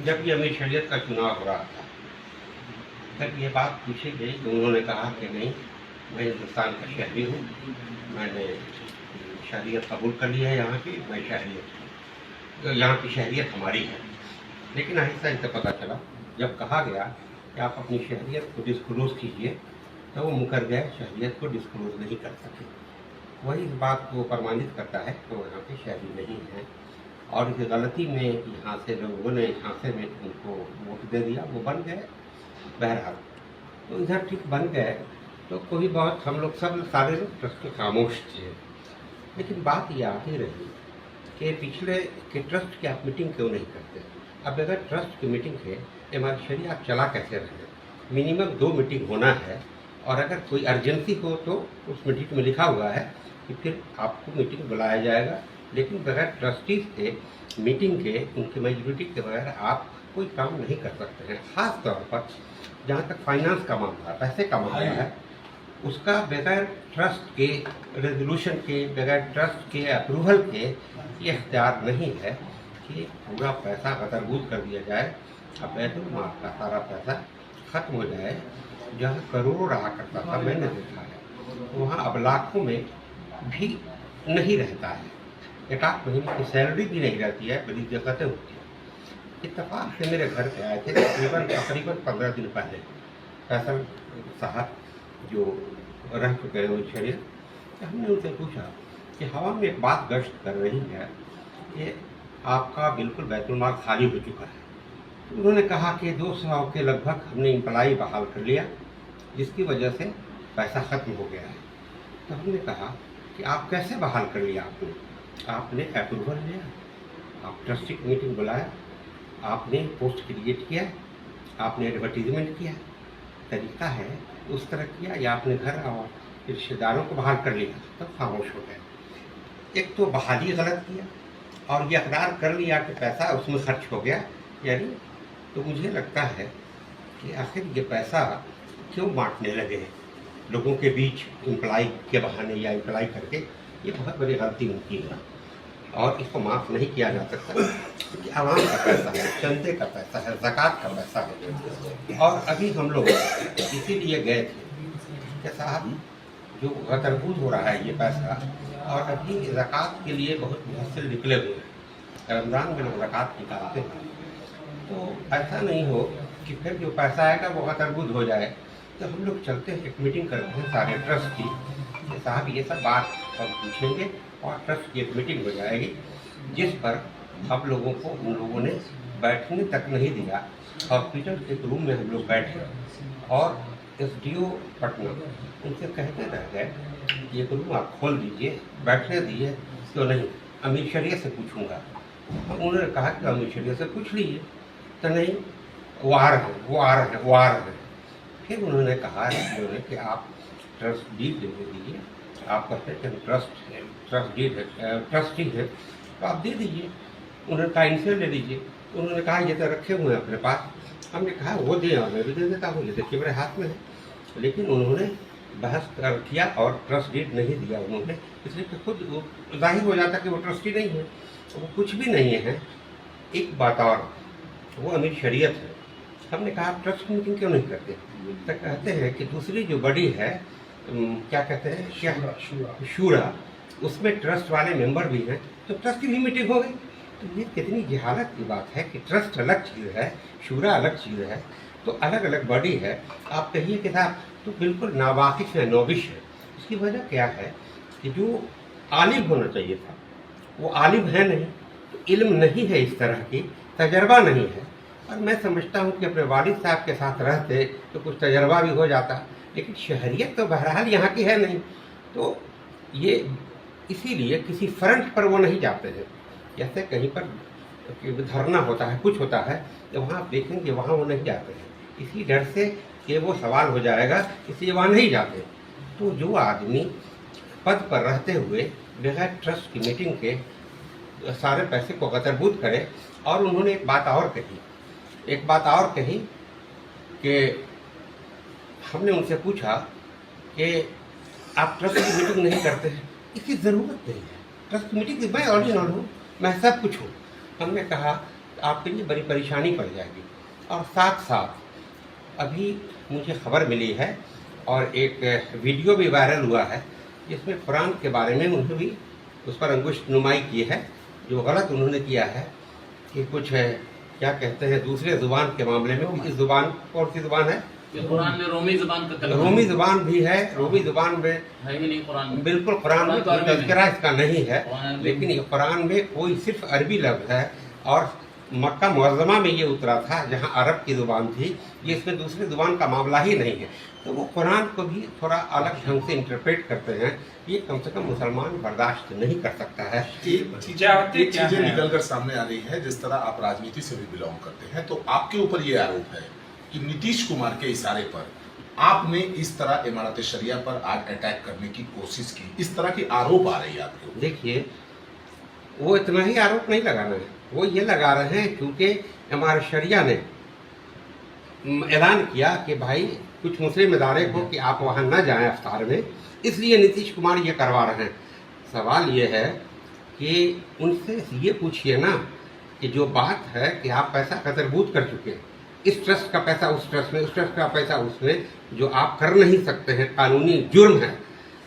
जब ये अमीर शरीयत का चुनाव हो रहा था, तब ये बात पूछी गई तो उन्होंने कहा कि नहीं, मैं हिंदुस्तान का शहरी हूँ, मैंने शहरियत कबूल कर लिया है यहाँ की, मैं शहरियत हूँ, तो यहाँ की शहरियत हमारी है। लेकिन आहिस्ता आहिस्ता पता चला, जब कहा गया कि आप अपनी शहरियत को डिस्क्लोज़ कीजिए, तो वो मुकर गए, शहरियत को डिस्क्लोज़ नहीं कर सके। वही इस बात को प्रमाणित करता है कि वो यहाँ के शहरी नहीं हैं, और इस गलती में यहाँ से लोगों ने झांसे में उनको वोट दे दिया, वो बन गए। बहरहाल तो इधर ठीक बन गए, तो कोई बहुत हम लोग सब सारे लोग ट्रस्ट के खामोश थे। लेकिन बात ये आती रही कि पिछले कि ट्रस्ट की आप मीटिंग क्यों नहीं करते। अब अगर ट्रस्ट की मीटिंग है, हमारी शरीर आप चला कैसे रहे। मिनिमम 2 मीटिंग होना है, और अगर कोई अर्जेंसी हो तो उस मीटिंग में लिखा हुआ है कि फिर आपको मीटिंग बुलाया जाएगा, लेकिन बगैर ट्रस्टीज के मीटिंग के, उनकी मेजोरिटी के बगैर आप कोई काम नहीं कर सकते हैं। ख़ास तौर पर जहाँ तक फाइनेंस का मामला, पैसे का मामला है, उसका बगैर ट्रस्ट के रेजोल्यूशन के, बगैर ट्रस्ट के अप्रूवल के ये इख्तियार नहीं है कि पूरा पैसा गदरबूद कर दिया जाए, अब बैतुल माल का सारा पैसा खत्म हो जाए। जहाँ करोड़ों रहा करता था, मैंने देखा है, वहाँ अब लाखों में भी नहीं रहता है। 1-8 महीने की सैलरी भी नहीं रहती है, बड़ी दिक्कतें होती हैं। इत्तेफाक से मेरे घर पे आए थे तकरीबन 15 दिन पहले फैसल साहब, जो रह चुके हैं उस शरीर। हमने उनसे पूछा कि हवा में एक बात गश्त कर रही है कि आपका बिल्कुल बैतुल माल खाली हो चुका है। तो उन्होंने कहा कि 200 के लगभग हमने एम्प्लाई बहाल कर लिया, जिसकी वजह से पैसा ख़त्म हो गया है। तो हमने कहा कि आप कैसे बहाल कर लिया आपने अप्रूवल लिया, आप ट्रस्टी की मीटिंग बुलाया, आपने पोस्ट क्रिएट किया, आपने एडवर्टीजमेंट किया, तरीका है उस तरह किया, या आपने घर और रिश्तेदारों को बहाल कर लिया, तब खामोश हो गए। एक तो बहाली गलत किया, और ये इकरार कर लिया कि पैसा उसमें खर्च हो गया। यानी तो मुझे लगता है कि आखिर ये पैसा क्यों बांटने लगे हैं लोगों के बीच एम्प्लाई के बहाने या एम्प्लाई करके। ये बहुत बड़ी गलती उनकी है, और इसको माफ़ नहीं किया जा सकता, क्योंकि आवाम का पैसा है, चंदे का पैसा है, ज़कात का पैसा है। और अभी हम लोग इसीलिए गए थे कि साहब, जो गदरबूद हो रहा है ये पैसा, और अभी ज़कात के लिए बहुत मुहस्सिल निकले हुए हैं, रमज़ान में लोग ज़कात निकालते हैं, तो ऐसा नहीं हो कि फिर जो पैसा आएगा वो गदरबूद हो जाए। तो हम लोग चलते हैं, एक मीटिंग करते हैं सारे ट्रस्ट की, कि साहब ये सब बात हम पूछेंगे, और ट्रस्ट की एक मीटिंग हो जाएगी, जिस पर हम लोगों को उन लोगों ने बैठने तक नहीं दिया। हॉस्पिटल के एक रूम में हम लोग बैठे, और एसडीओ पटना उनसे कहते रह गए, ये रूम आप खोल दीजिए, बैठने दीजिए। क्यों नहीं, अमीर शरीयत से पूछूंगा। उन्होंने कहा कि अमीर शरीयत से पूछ लीजिए। तो नहीं, वो आ रहे हैं, वो आ रहे हैं, वो आ रहे हैं। फिर उन्होंने कहा एसडीओ ने कि आप ट्रस्ट डीड दे दीजिए, आप कहते हैं कि ट्रस्ट डीड है, ट्रस्टी है, तो आप दे दीजिए। उन्होंने कहा इनसे ले लीजिए। उन्होंने कहा ये तो रखे हुए हैं अपने पास। हमने कहा वो दें, और मैं भी दे देता हूँ, ये देखिए मेरे हाथ में है। लेकिन उन्होंने बहस कर किया और ट्रस्ट डीड नहीं दिया उन्होंने, इसलिए कि खुद वो जाहिर हो जाता कि वो ट्रस्टी नहीं है, वो कुछ भी नहीं है। एक बात और, वो अमीर शरीयत है। हमने कहा आप ट्रस्ट मीटिंग क्यों नहीं करते। तो कहते हैं कि दूसरी जो बड़ी है, क्या कहते हैं, क्या शूरा, उसमें ट्रस्ट वाले मेंबर भी हैं, तो ट्रस्ट की भी मीटिंग हो गई। तो ये कितनी जहालत की बात है कि ट्रस्ट अलग चीज़ है, शूरा अलग चीज़ है, तो अलग अलग बॉडी है। आप कहिए कि साहब तो बिल्कुल नावाकिफ है, नौबिश है। इसकी वजह क्या है कि जो आलिम होना चाहिए था वो आलिम है नहीं, तो इल्म नहीं है, इस तरह की तजर्बा नहीं है। और मैं समझता हूँ कि अपने वालिद साहब के साथ रहते तो कुछ तजर्बा भी हो जाता, लेकिन शहरियत तो बहरहाल यहाँ की है नहीं। तो ये इसीलिए किसी फ्रंट पर वो नहीं जाते हैं। जैसे कहीं पर धरना होता है, कुछ होता है, तो वहाँ आप देखेंगे वहाँ वो नहीं जाते हैं, इसी डर से कि वो सवाल हो जाएगा, इसलिए वहाँ नहीं जाते। तो जो आदमी पद पर रहते हुए बगैर ट्रस्ट की मीटिंग के सारे पैसे को गदरबूद करे। और उन्होंने एक बात और कही कि हमने उनसे पूछा कि आप ट्रस्ट की मीटिंग नहीं करते हैं, इसकी ज़रूरत नहीं है। ट्रस्ट मीटिंग की मैं ओरिजिनल हूँ, मैं सब कुछ हूँ। हमने कहा आपके लिए बड़ी परेशानी पड़ जाएगी। और साथ साथ अभी मुझे खबर मिली है और एक वीडियो भी वायरल हुआ है जिसमें कुरान के बारे में उन्होंने भी उस पर अंकुश नुमाई की है। जो गलत उन्होंने किया है कि कुछ क्या कहते हैं दूसरे ज़ुबान के मामले में, इस ज़ुबान कौन सी ज़ुबान है, कुरान में रोमी ज़ुबान का रोमी ज़ुबान भी है, रोमी ज़ुबान में है ही नहीं कुरान में। बिल्कुल कुरान में कोई तज़किरा इसका नहीं है, लेकिन ये कुरान में कोई सिर्फ अरबी लफ्ज़ है और मक्का मुअज़्ज़मा में ये उतरा था जहाँ अरब की ज़ुबान थी, ये इसमें दूसरी ज़ुबान का मामला ही नहीं है। तो वो कुरान को भी थोड़ा अलग ढंग से इंटरप्रेट करते हैं, ये कम से कम मुसलमान बर्दाश्त नहीं कर सकता है। एक चीजें निकल कर सामने आ रही है, जिस तरह आप राजनीति से भी बिलोंग करते हैं, तो आपके ऊपर ये आरोप है कि नीतीश कुमार के इशारे पर आपने इस तरह इमारत शरिया पर आज अटैक करने की कोशिश की, इस तरह की आरोप आ रही है आपके ऊपर। देखिए, वो इतना ही आरोप नहीं लगा रहे हैं, वो ये लगा रहे हैं क्योंकि इमारत शरिया ने ऐलान किया कि भाई कुछ मुस्लिम इदारे को कि आप वहाँ न जाएं अफ्तार में, इसलिए नीतीश कुमार ये करवा रहे हैं। सवाल ये है कि उनसे ये पूछिए ना कि जो बात है कि आप पैसा कतरबूत कर चुके, इस ट्रस्ट का पैसा उस ट्रस्ट में, उस ट्रस्ट का पैसा उसमें, जो आप कर नहीं सकते हैं, कानूनी जुर्म है।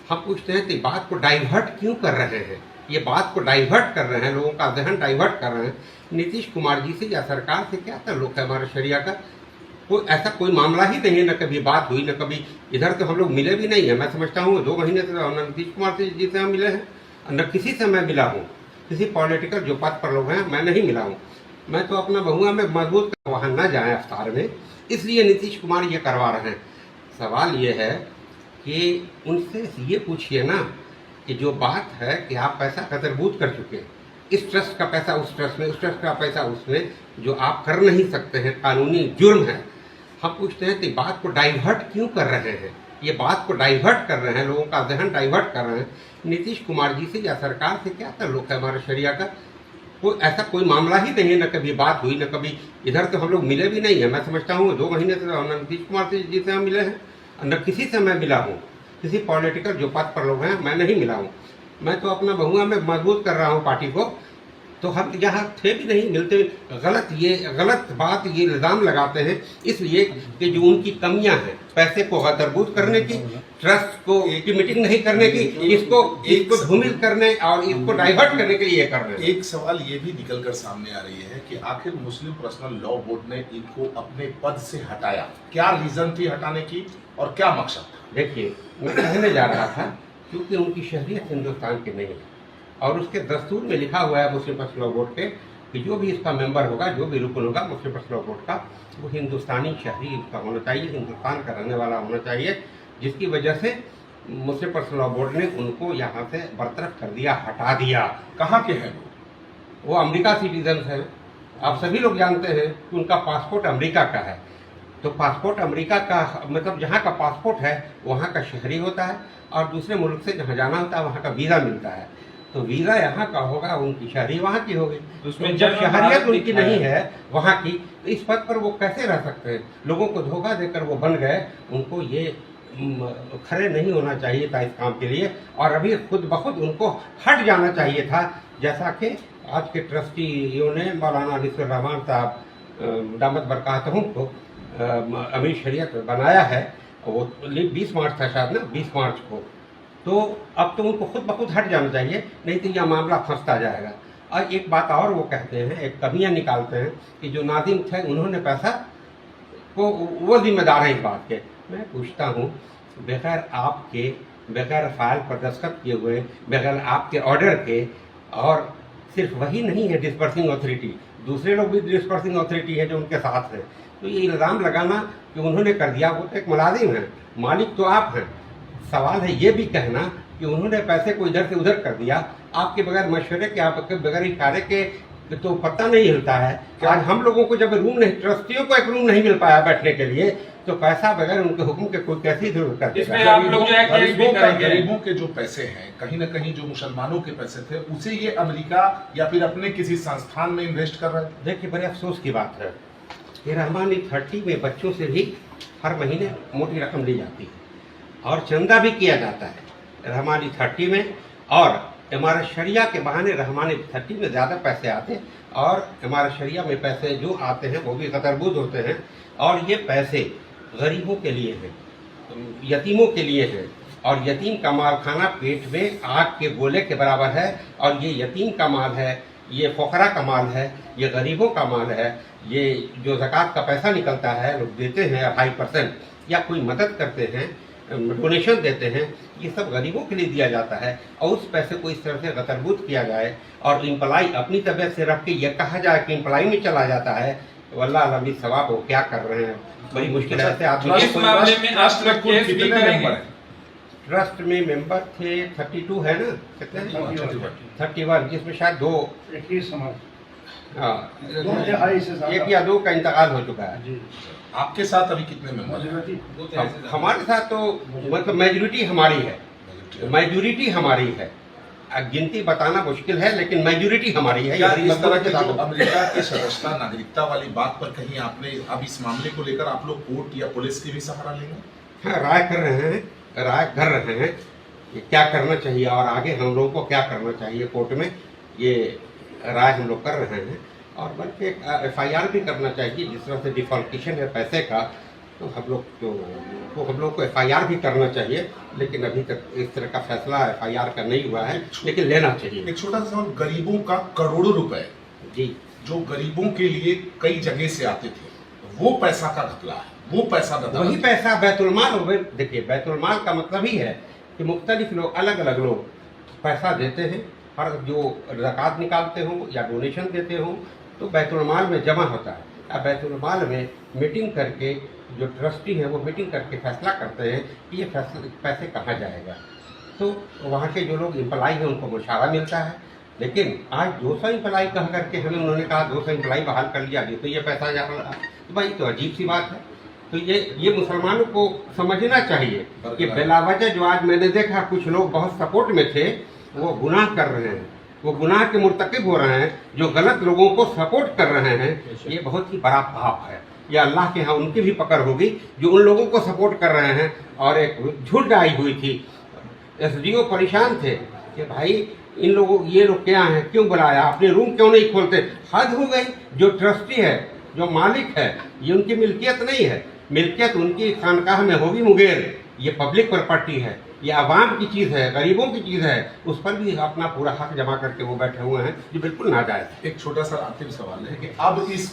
हम पूछते हैं कि बात को डाइवर्ट क्यों कर रहे हैं, ये बात को डाइवर्ट कर रहे हैं, लोगों का ध्यान डाइवर्ट कर रहे हैं। नीतीश कुमार जी से या सरकार से क्या ताल्लुक है हमारे शरिया का? कोई ऐसा कोई मामला ही नहीं है, न कभी बात हुई, न कभी इधर तो हम लोग मिले भी नहीं है। मैं समझता हूँ 2 महीने से न नीतीश कुमार जी से हम मिले हैं, न किसी से मैं मिला हूँ, किसी पॉलिटिकल जो पद पर लोग हैं मैं नहीं मिला हूँ। मैं तो अपना बहुआ में मजबूत वहाँ न जाएं अफ्तार में, इसलिए नीतीश कुमार ये करवा रहे हैं। सवाल ये है कि उनसे ये पूछिए ना कि जो बात है कि आप पैसा कतरबूत कर चुके, इस ट्रस्ट का पैसा उस ट्रस्ट में, उस ट्रस्ट का पैसा उसमें, जो आप कर नहीं सकते हैं, कानूनी जुर्म है। हम पूछते हैं कि बात को डाइवर्ट क्यों कर रहे हैं, ये बात को डाइवर्ट कर रहे हैं, लोगों का ध्यान डाइवर्ट कर रहे हैं। नीतीश कुमार जी से या सरकार से क्या ताल्लुक है हमारे शरिया का? कोई ऐसा कोई मामला ही नहीं है, न कभी बात हुई, न कभी इधर तो हम लोग मिले भी नहीं है। मैं समझता हूँ 2 महीने से न नीतीश कुमार जी से हम मिले हैं, न किसी से मैं मिला हूँ, किसी पॉलिटिकल जो पद पर लोग हैं मैं नहीं मिला हूँ। मैं तो अपना बहुआ में मजबूत कर रहा हूँ पार्टी को, तो हम यहाँ थे भी नहीं मिलते। गलत बात ये इल्ज़ाम लगाते हैं इसलिए कि जो उनकी कमियां हैं, पैसे को गतरबूत करने की, ट्रस्ट को की मीटिंग नहीं करने की, इसको धूमिल करने और इसको डाइवर्ट करने के लिए कर रहे हैं। एक सवाल ये भी निकल कर सामने आ रही है कि आखिर मुस्लिम पर्सनल लॉ बोर्ड ने इनको अपने पद से हटाया, क्या रीजन थी हटाने की और क्या मकसद था? देखिए, मैं कहने जा रहा था क्योंकि उनकी शहरियत हिंदुस्तान की नहीं है और उसके दस्तूर में लिखा हुआ है मुस्लिम पर्सनल लॉ बोर्ड के कि जो भी इसका मेंबर होगा, जो भी रुकन होगा मुस्लिम पर्सनल लॉ बोर्ड का, वो हिंदुस्तानी शहरी उसका होना चाहिए, हिंदुस्तान का रहने वाला होना चाहिए, जिसकी वजह से मुस्लिम पर्सनल लॉ बोर्ड ने उनको यहाँ से बरतरफ कर दिया, हटा दिया। कहाँ के हैं वो अमेरिका सिटीजन है। आप सभी लोग जानते हैं कि उनका पासपोर्ट अमेरिका का है, तो पासपोर्ट अमेरिका का मतलब जहाँ का पासपोर्ट है वहाँ का शहरी होता है और दूसरे मुल्क से जहाँ जाना होता है वहाँ का वीज़ा मिलता है। तो वीज़ा यहाँ का होगा, उनकी शहरी वहाँ की होगी। उसमें जब शहरियत उनकी नहीं है वहाँ की, तो इस पद पर वो कैसे रह सकते हैं? लोगों को धोखा देकर वो बन गए, उनको ये खड़े नहीं होना चाहिए था इस काम के लिए और अभी खुद ब खुद उनको हट जाना चाहिए था, जैसा कि आज के ट्रस्टियों ने मौलाना अनीसुर रहमान साहब दामद बरकातहुम को अमीर शरीयत बनाया है। वो 20 मार्च था शायद ना, 20 मार्च को। तो अब तो उनको खुद ब खुद हट जाना चाहिए, नहीं तो यह मामला फंसता जाएगा। और एक बात और वो कहते हैं, एक कमियां निकालते हैं कि जो नादिम थे उन्होंने पैसा को, वो जिम्मेदार है इस बात के। मैं पूछता हूँ, बगैर आपके, बगैर फाइल पर दस्तखत किए हुए, बगैर आपके ऑर्डर के, और सिर्फ वही नहीं है डिस्पर्सिंग अथॉरिटी, दूसरे लोग भी डिस्पर्सिंग अथॉरिटी है जो उनके साथ है। तो ये इल्ज़ाम लगाना कि उन्होंने कर दिया, वो तो एक मुलाजिम है, मालिक तो आप हैं। सवाल है ये भी कहना कि उन्होंने पैसे को इधर से उधर कर दिया, आपके बगैर मशवरे के, आपके बगैर इशारे के, तो पता नहीं हिलता है। आज हम लोगों को जब रूम नहीं, ट्रस्टियों को एक रूम नहीं मिल पाया बैठने के लिए, तो पैसा बगैर उनके हुक्म के कोई कैसे जरूर कर देगा? आप लोग जो है गरीबों के जो पैसे हैं, कहीं न कहीं जो मुसलमानों के पैसे थे, उसे ये अमेरिका या फिर अपने किसी संस्थान में इन्वेस्ट कर रहे हैं। देखिए, बड़े अफसोस की बात है, ये रहमानी 30 में बच्चों से भी हर महीने मोटी रकम ली जाती है और चंदा भी किया जाता है रहमानी 30 में। और इमारत शरिया के बहाने रहमानी 30 में ज़्यादा पैसे आते और इमारत शरिया में पैसे जो आते हैं वो भी गदरबूद होते हैं और ये पैसे गरीबों के लिए हैं, यतीमों के लिए हैं और यतीम का माल खाना पेट में आग के गोले के बराबर है और ये यतीम का माल है, ये फ़ुकरा का माल है, ये गरीबों का माल है। ये जो ज़कात का पैसा निकलता है लोग देते हैं 2.5% या कोई मदद करते हैं, डोनेशन देते हैं, ये सब गरीबों के लिए दिया जाता है और उस पैसे को इस तरह से गतरबूत किया जाए और इम्प्लाई अपनी तबीयत से रख के ये कहा जाए कि इम्प्लाई में चला जाता है, वल्लाह अलमी सवाब वो क्या कर रहे हैं। बड़ी मुश्किल से आदमी इस मामले में आप लोग केस भी करेंगे? ट्रस्ट में मेंबर थे 32 है ना, कितने 31, जिसमें शायद 2 एक या 2 का इंतकाल हो चुका है। आपके साथ अभी कितने मेंबर हैं? हमारे साथ तो मतलब मेजोरिटी हमारी है, मेजोरिटी हमारी है। गिनती बताना मुश्किल है लेकिन मेजोरिटी हमारी है। क्या इस तरह के जो अमेरिका की सदस्यता नागरिकता वाली बात पर कहीं आपने अब इस मामले को लेकर आप लोग कोर्ट या पुलिस की भी सहारा लेंगे? हाँ, राय कर रहे हैं कि क्या करना चाहिए और आगे हम लोगों को क्या करना चाहिए। कोर्ट में ये राय हम लोग कर रहे हैं और बल्कि FIR भी करना चाहिए। जिस तरह से डिफॉल्टेशन है पैसे का तो हम लोग को FIR भी करना चाहिए, लेकिन अभी तक इस तरह का फैसला FIR का नहीं हुआ है, लेकिन लेना चाहिए। एक छोटा सा सवाल, गरीबों का करोड़ों रुपए जी जो गरीबों के लिए कई जगह से आते थे, वो पैसा का घपला है, वो पैसा वही पैसा बैतुलमाल हो। देखिए, बैतुलमाल का मतलब ही है कि मुख्तलिफ लोग, अलग अलग लोग पैसा देते हैं और जो ज़कात निकालते हों या डोनेशन देते हों तो बैतुलमाल में जमा होता है। अब बैतुलमाल में मीटिंग करके जो ट्रस्टी है वो मीटिंग करके फैसला करते हैं कि ये पैसे कहाँ जाएगा। तो वहाँ के जो लोग इम्प्लाई हैं उनको मुशावरा मिलता है, लेकिन आज 200 इम्प्लाई कह करके हमें उन्होंने कहा 200 इम्प्लाई बहाल कर लिया, तो ये पैसा जा रहा है। तो भाई तो अजीब सी बात है। तो ये मुसलमानों को समझना चाहिए कि बिलावजह जो आज मैंने देखा कुछ लोग बहुत सपोर्ट में थे वो गुनाह कर रहे हैं, वो गुनाह के मुर्तकिब हो रहे हैं, जो गलत लोगों को सपोर्ट कर रहे हैं। ये बहुत ही बड़ा पाप है। ये अल्लाह के यहाँ उनकी भी पकड़ होगी जो उन लोगों को सपोर्ट कर रहे हैं। और एक झूठ आई हुई थी, SDO परेशान थे कि भाई इन लोगों ये लोग क्या हैं, क्यों बुलाया, अपने रूम क्यों नहीं खोलते। हद हो गई। जो ट्रस्टी है, जो मालिक है, ये उनकी मिल्कियत नहीं है। मिल्कियत उनकी खानकाह में होगी मुगेर। ये पब्लिक प्रॉपर्टी है, ये आवाम की चीज़ है, गरीबों की चीज़ है, उस पर भी अपना पूरा हक जमा करके वो बैठे हुए हैं, जो बिल्कुल नाजायज़ है। एक छोटा सा अंतिम सवाल है कि अब इस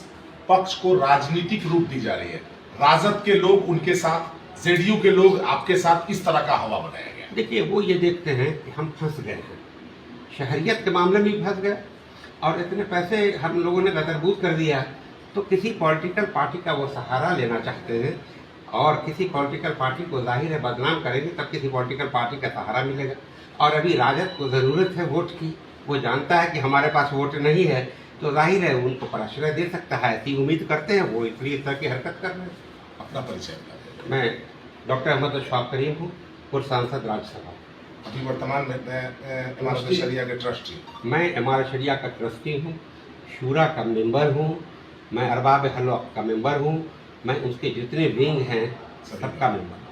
पक्ष को राजनीतिक रूप दी जा रही है, राजद के लोग उनके साथ, ZDU के लोग आपके साथ, इस तरह का हवा बनाया गया। देखिए, वो ये देखते हैं कि हम फंस गए हैं, शहरियत के मामले में भी फंस गए और इतने पैसे हम लोगों ने गदरबूद कर दिया। तो किसी पॉलिटिकल पार्टी का वो सहारा लेना चाहते हैं और किसी पॉलिटिकल पार्टी को जाहिर है बदनाम करेंगे तब किसी पॉलिटिकल पार्टी का सहारा मिलेगा। और अभी राजद को ज़रूरत है वोट की, वो जानता है कि हमारे पास वोट नहीं है, तो जाहिर है उनको प्रश्रय दे सकता है, ऐसी उम्मीद करते हैं वो, इसलिए इस तरह की हरकत कर रहे हैं। अपना परिचय बता दें। मैं डॉक्टर अहमद अशफाक करीम हूँ, पूर्व सांसद राज्यसभा। अभी वर्तमान में इमारत शरिया के ट्रस्टी। मैं इमारत शरिया का ट्रस्टी हूँ, शूरा का मेंबर हूँ, मैं अरबाब हलवा का मेंबर हूँ, मैं उसके जितने विंग हैं सबका मेंबर।